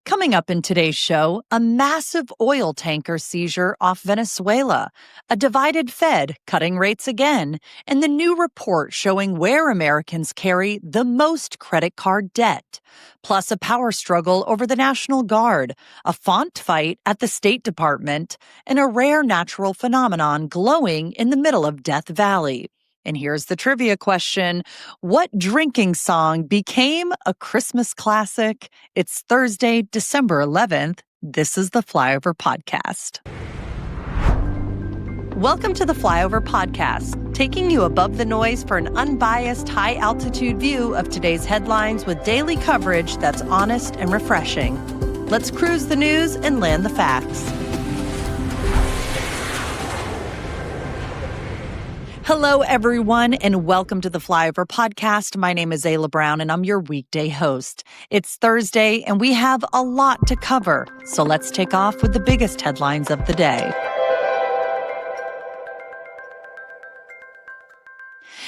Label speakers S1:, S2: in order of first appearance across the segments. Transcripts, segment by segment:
S1: Coming up in today's show, a massive oil tanker seizure off Venezuela, a divided Fed cutting rates again, and the new report showing where Americans carry the most credit card debt. Plus, a power struggle over the National Guard, a font fight at the State Department, and a rare natural phenomenon glowing in the middle of Death Valley. And here's the trivia question. What drinking song became a Christmas classic? It's Thursday, December 11th. This is the Flyover Podcast. Welcome to the Flyover Podcast, taking you above the noise for an unbiased, high-altitude view of today's headlines with daily coverage that's honest and refreshing. Let's cruise the news and land the facts. Hello, everyone, and welcome to the Flyover Podcast. My name is Ayla Brown, and I'm your weekday host. It's Thursday, and we have a lot to cover, so let's take off with the biggest headlines of the day.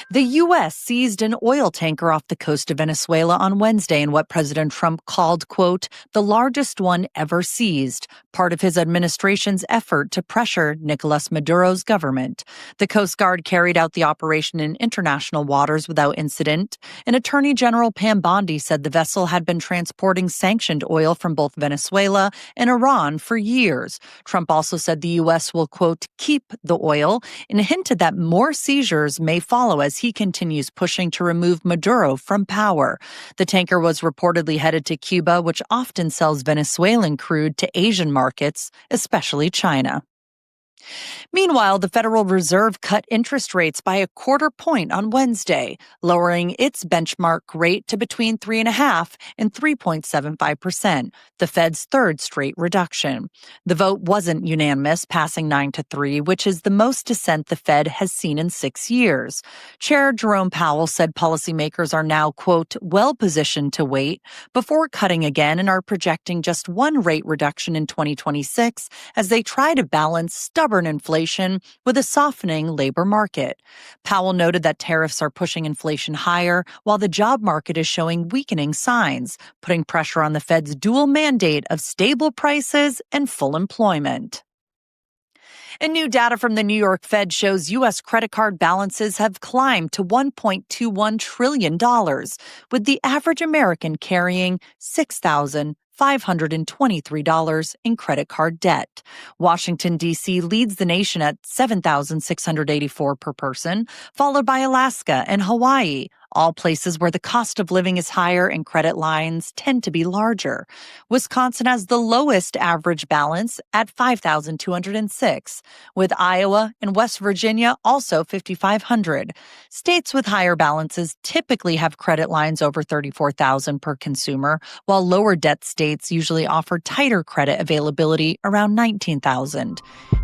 S1: The U.S. seized an oil tanker off the coast of Venezuela on Wednesday in what President Trump called, quote, the largest one ever seized, part of his administration's effort to pressure Nicolas Maduro's government. The Coast Guard carried out the operation in international waters without incident, and Attorney General Pam Bondi said the vessel had been transporting sanctioned oil from both Venezuela and Iran for years. Trump also said the U.S. will, quote, keep the oil, and hinted that more seizures may follow as he continues pushing to remove Maduro from power. The tanker was reportedly headed to Cuba, which often sells Venezuelan crude to Asian markets, especially China. Meanwhile, the Federal Reserve cut interest rates by a quarter point on Wednesday, lowering its benchmark rate to between 3.5% and 3.75%, the Fed's third straight reduction. The vote wasn't unanimous, passing 9-3, which is the most dissent the Fed has seen in 6 years. Chair Jerome Powell said policymakers are now, quote, well-positioned to wait before cutting again and are projecting just one rate reduction in 2026 as they try to balance stubborn inflation with a softening labor market. Powell noted that tariffs are pushing inflation higher while the job market is showing weakening signs, putting pressure on the Fed's dual mandate of stable prices and full employment. And new data from the New York Fed shows U.S. credit card balances have climbed to $1.21 trillion, with the average American carrying $6,523 in credit card debt. Washington, D.C. leads the nation at $7,684 per person, followed by Alaska and Hawaii, all places where the cost of living is higher and credit lines tend to be larger. Wisconsin has the lowest average balance at $5,206, with Iowa and West Virginia also $5,500. States with higher balances typically have credit lines over $34,000 per consumer, while lower debt states usually offer tighter credit availability around $19,000.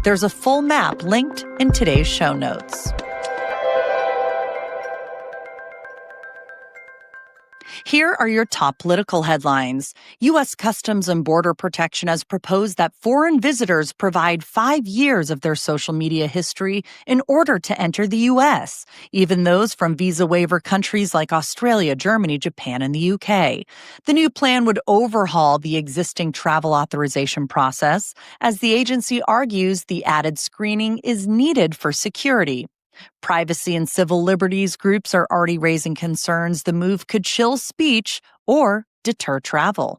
S1: There's a full map linked in today's show notes. Here are your top political headlines. U.S. Customs and Border Protection has proposed that foreign visitors provide 5 years of their social media history in order to enter the U.S., even those from visa waiver countries like Australia, Germany, Japan, and the U.K. The new plan would overhaul the existing travel authorization process, as the agency argues the added screening is needed for security. Privacy and civil liberties groups are already raising concerns the move could chill speech or deter travel.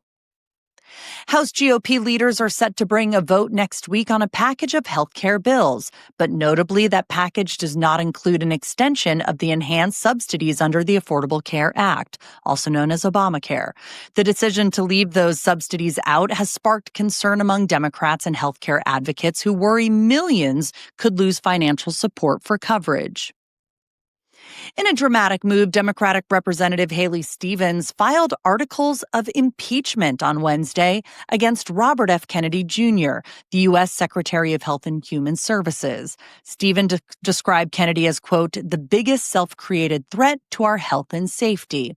S1: House GOP leaders are set to bring a vote next week on a package of health care bills, but notably that package does not include an extension of the enhanced subsidies under the Affordable Care Act, also known as Obamacare. The decision to leave those subsidies out has sparked concern among Democrats and healthcare advocates who worry millions could lose financial support for coverage. In a dramatic move, Democratic Representative Haley Stevens filed articles of impeachment on Wednesday against Robert F. Kennedy Jr., the U.S. Secretary of Health and Human Services. Stevens described Kennedy as, quote, the biggest self-created threat to our health and safety,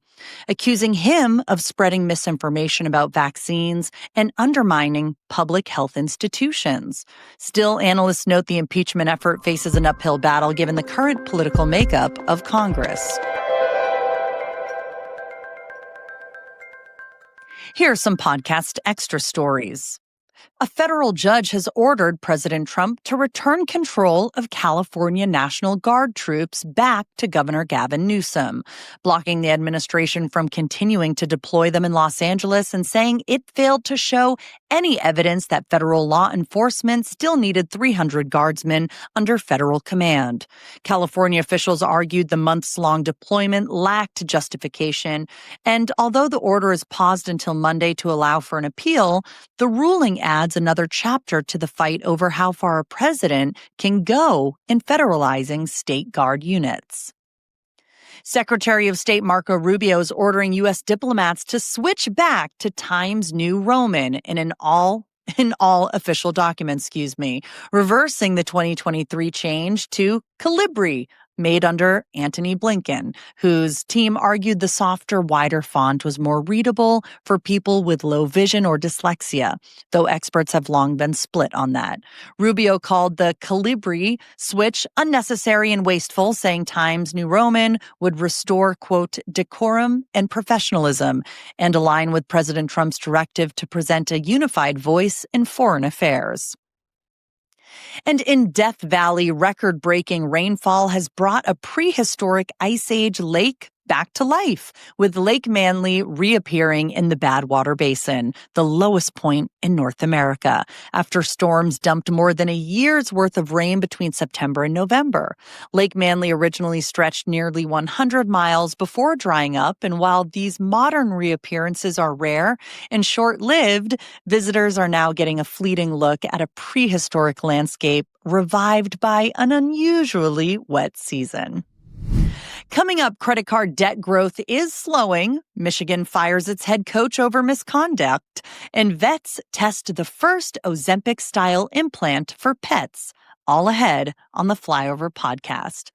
S1: accusing him of spreading misinformation about vaccines and undermining public health institutions. Still, analysts note the impeachment effort faces an uphill battle given the current political makeup of Congress. Here are some podcast extra stories. A federal judge has ordered President Trump to return control of California National Guard troops back to Governor Gavin Newsom, blocking the administration from continuing to deploy them in Los Angeles and saying it failed to show any evidence that federal law enforcement still needed 300 guardsmen under federal command. California officials argued the months-long deployment lacked justification, and although the order is paused until Monday to allow for an appeal, the ruling adds another chapter to the fight over how far a president can go in federalizing state guard units. Secretary of State Marco Rubio is ordering U.S. diplomats to switch back to Times New Roman in all official documents, reversing the 2023 change to Calibri, made under Antony Blinken, whose team argued the softer, wider font was more readable for people with low vision or dyslexia, though experts have long been split on that. Rubio called the Calibri switch unnecessary and wasteful, saying Times New Roman would restore, quote, decorum and professionalism and align with President Trump's directive to present a unified voice in foreign affairs. And in Death Valley, record-breaking rainfall has brought a prehistoric Ice Age lake back to life, with Lake Manly reappearing in the Badwater Basin, the lowest point in North America, after storms dumped more than a year's worth of rain between September and November. Lake Manly originally stretched nearly 100 miles before drying up, and while these modern reappearances are rare and short-lived, visitors are now getting a fleeting look at a prehistoric landscape revived by an unusually wet season. Coming up, credit card debt growth is slowing. Michigan fires its head coach over misconduct. And vets test the first Ozempic-style implant for pets. All ahead on the Flyover podcast.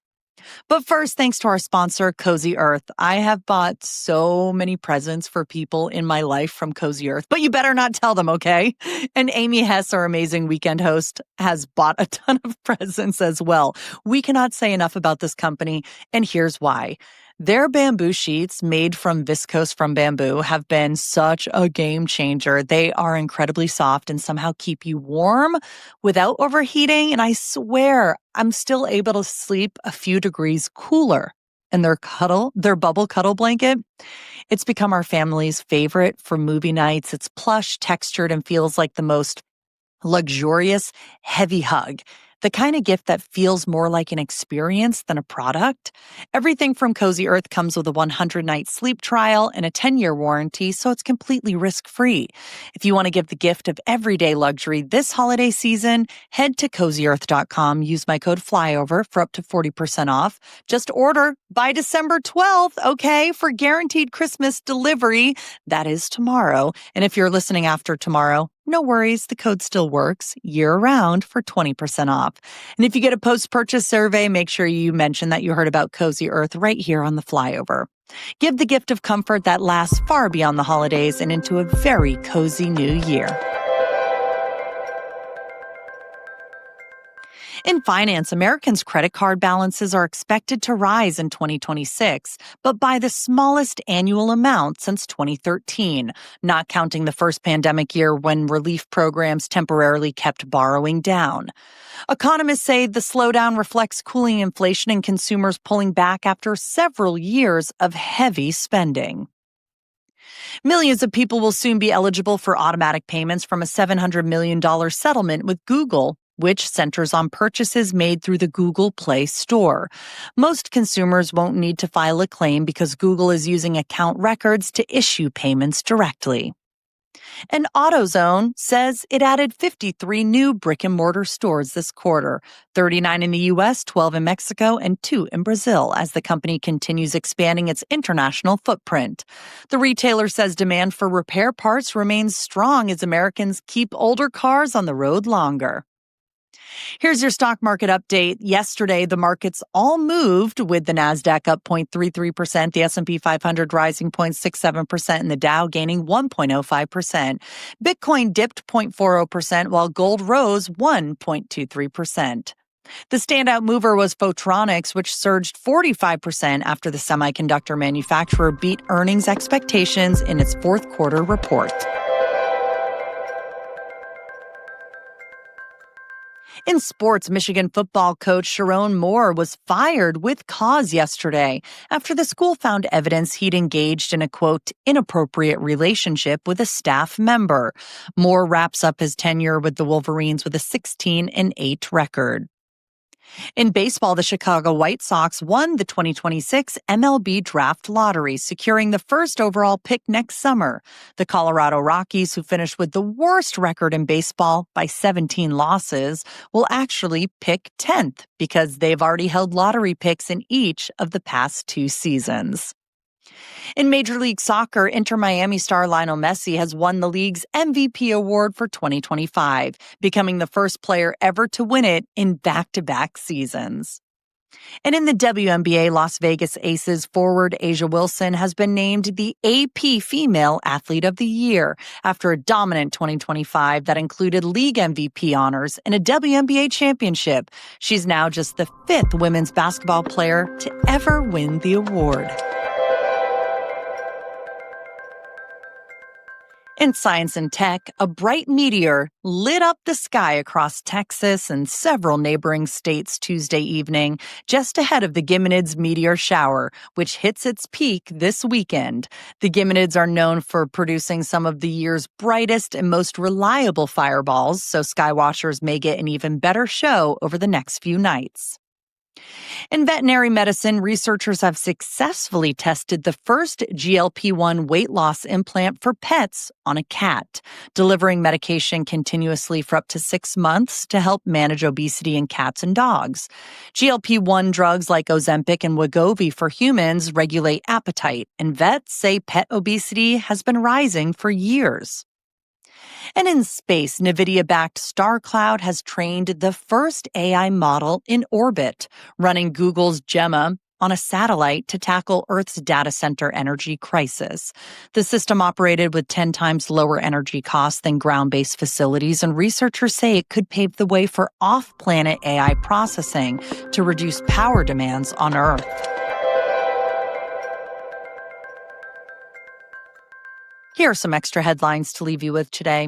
S1: But first, thanks to our sponsor, Cozy Earth. I have bought so many presents for people in my life from Cozy Earth, but you better not tell them, okay? And Amy Hess, our amazing weekend host, has bought a ton of presents as well. We cannot say enough about this company, and here's why. Their bamboo sheets made from viscose from bamboo have been such a game changer. They are incredibly soft and somehow keep you warm without overheating. And I swear I'm still able to sleep a few degrees cooler. And their bubble cuddle blanket, it's become our family's favorite for movie nights. It's plush, textured, and feels like the most luxurious, heavy hug. The kind of gift that feels more like an experience than a product. Everything from Cozy Earth comes with a 100-night sleep trial and a 10-year warranty, so it's completely risk-free. If you want to give the gift of everyday luxury this holiday season, head to CozyEarth.com. Use my code FLYOVER for up to 40% off. Just order by December 12th, okay, for guaranteed Christmas delivery. That is tomorrow. And if you're listening after tomorrow, no worries, the code still works year-round for 20% off. And if you get a post-purchase survey, make sure you mention that you heard about Cozy Earth right here on the Flyover. Give the gift of comfort that lasts far beyond the holidays and into a very cozy new year. In finance, Americans' credit card balances are expected to rise in 2026, but by the smallest annual amount since 2013, not counting the first pandemic year when relief programs temporarily kept borrowing down. Economists say the slowdown reflects cooling inflation and consumers pulling back after several years of heavy spending. Millions of people will soon be eligible for automatic payments from a $700 million settlement with Google, which centers on purchases made through the Google Play Store. Most consumers won't need to file a claim because Google is using account records to issue payments directly. And AutoZone says it added 53 new brick-and-mortar stores this quarter, 39 in the U.S., 12 in Mexico, and 2 in Brazil, as the company continues expanding its international footprint. The retailer says demand for repair parts remains strong as Americans keep older cars on the road longer. Here's your stock market update. Yesterday, the markets all moved, with the Nasdaq up 0.33%, the S&P 500 rising 0.67%, and the Dow gaining 1.05%. Bitcoin dipped 0.40%, while gold rose 1.23%. The standout mover was Photronics, which surged 45% after the semiconductor manufacturer beat earnings expectations in its fourth quarter report. In sports, Michigan football coach Sharon Moore was fired with cause yesterday after the school found evidence he'd engaged in a, quote, inappropriate relationship with a staff member. Moore wraps up his tenure with the Wolverines with a 16-8 record. In baseball, the Chicago White Sox won the 2026 MLB Draft Lottery, securing the first overall pick next summer. The Colorado Rockies, who finished with the worst record in baseball by 17 losses, will actually pick 10th because they've already held lottery picks in each of the past 2 seasons. In Major League Soccer, Inter Miami star Lionel Messi has won the league's MVP award for 2025, becoming the first player ever to win it in back-to-back seasons. And in the WNBA, Las Vegas Aces forward A'ja Wilson has been named the AP Female Athlete of the Year after a dominant 2025 that included league MVP honors and a WNBA championship. She's now just the 5th women's basketball player to ever win the award. In science and tech, a bright meteor lit up the sky across Texas and several neighboring states Tuesday evening, just ahead of the Giminids meteor shower, which hits its peak this weekend. The Giminids are known for producing some of the year's brightest and most reliable fireballs, so skywatchers may get an even better show over the next few nights. In veterinary medicine, researchers have successfully tested the first GLP-1 weight loss implant for pets on a cat, delivering medication continuously for up to 6 months to help manage obesity in cats and dogs. GLP-1 drugs like Ozempic and Wegovy for humans regulate appetite, and vets say pet obesity has been rising for years. And in space, NVIDIA-backed StarCloud has trained the first AI model in orbit, running Google's Gemma on a satellite to tackle Earth's data center energy crisis. The system operated with 10 times lower energy costs than ground-based facilities, and researchers say it could pave the way for off-planet AI processing to reduce power demands on Earth. Here are some extra headlines to leave you with today.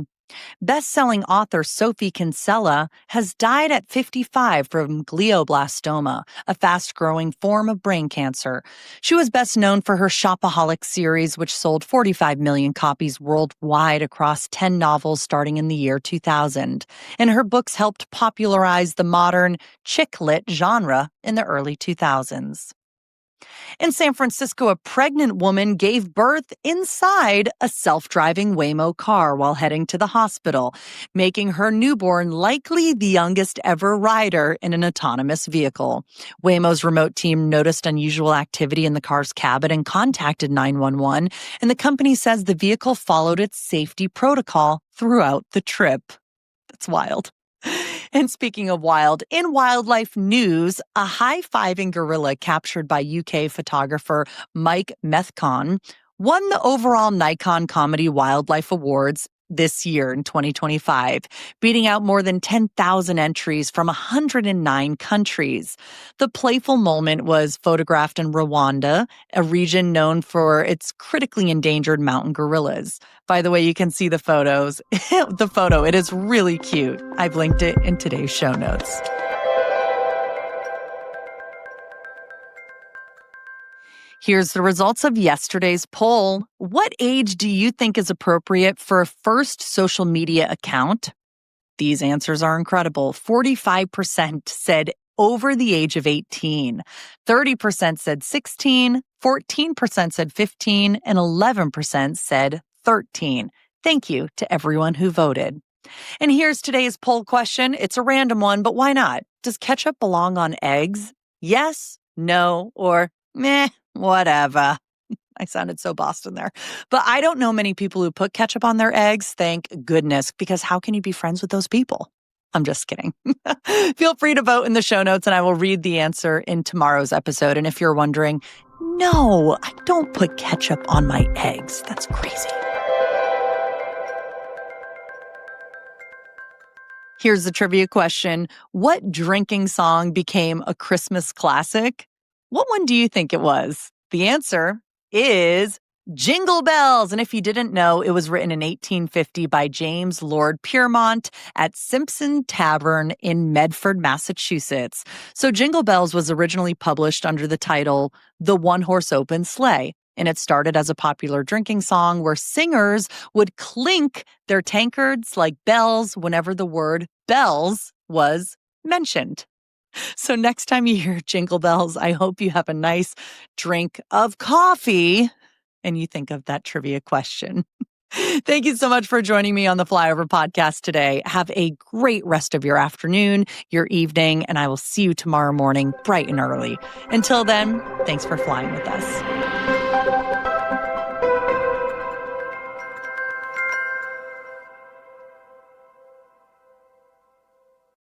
S1: Best-selling author Sophie Kinsella has died at 55 from glioblastoma, a fast-growing form of brain cancer. She was best known for her Shopaholic series, which sold 45 million copies worldwide across 10 novels starting in the year 2000. And her books helped popularize the modern chick lit genre in the early 2000s. In San Francisco, a pregnant woman gave birth inside a self-driving Waymo car while heading to the hospital, making her newborn likely the youngest ever rider in an autonomous vehicle. Waymo's remote team noticed unusual activity in the car's cabin and contacted 911, and the company says the vehicle followed its safety protocol throughout the trip. That's wild. And speaking of wild, in wildlife news, a high-fiving gorilla captured by UK photographer Mike Methcon won the overall Nikon Comedy Wildlife Awards this year in 2025, beating out more than 10,000 entries from 109 countries. The playful moment was photographed in Rwanda, a region known for its critically endangered mountain gorillas. By the way, you can see the photos. The photo, it is really cute. I've linked it in today's show notes. Here's the results of yesterday's poll. What age do you think is appropriate for a first social media account? These answers are incredible. 45% said over the age of 18. 30% said 16, 14% said 15, and 11% said 13. Thank you to everyone who voted. And here's today's poll question. It's a random one, but why not? Does ketchup belong on eggs? Yes, no, or meh, whatever. I sounded so Boston there. But I don't know many people who put ketchup on their eggs, thank goodness, because how can you be friends with those people? I'm just kidding. Feel free to vote in the show notes, and I will read the answer in tomorrow's episode. And if you're wondering, no, I don't put ketchup on my eggs. That's crazy. Here's the trivia question. What drinking song became a Christmas classic? What one do you think it was? The answer is Jingle Bells. And if you didn't know, it was written in 1850 by James Lord Piermont at Simpson Tavern in Medford, Massachusetts. So Jingle Bells was originally published under the title The One-Horse Open Sleigh. And it started as a popular drinking song where singers would clink their tankards like bells whenever the word bells was mentioned. So next time you hear Jingle Bells, I hope you have a nice drink of coffee and you think of that trivia question. Thank you so much for joining me on the Flyover Podcast today. Have a great rest of your afternoon, your evening, and I will see you tomorrow morning bright and early. Until then, thanks for flying with us.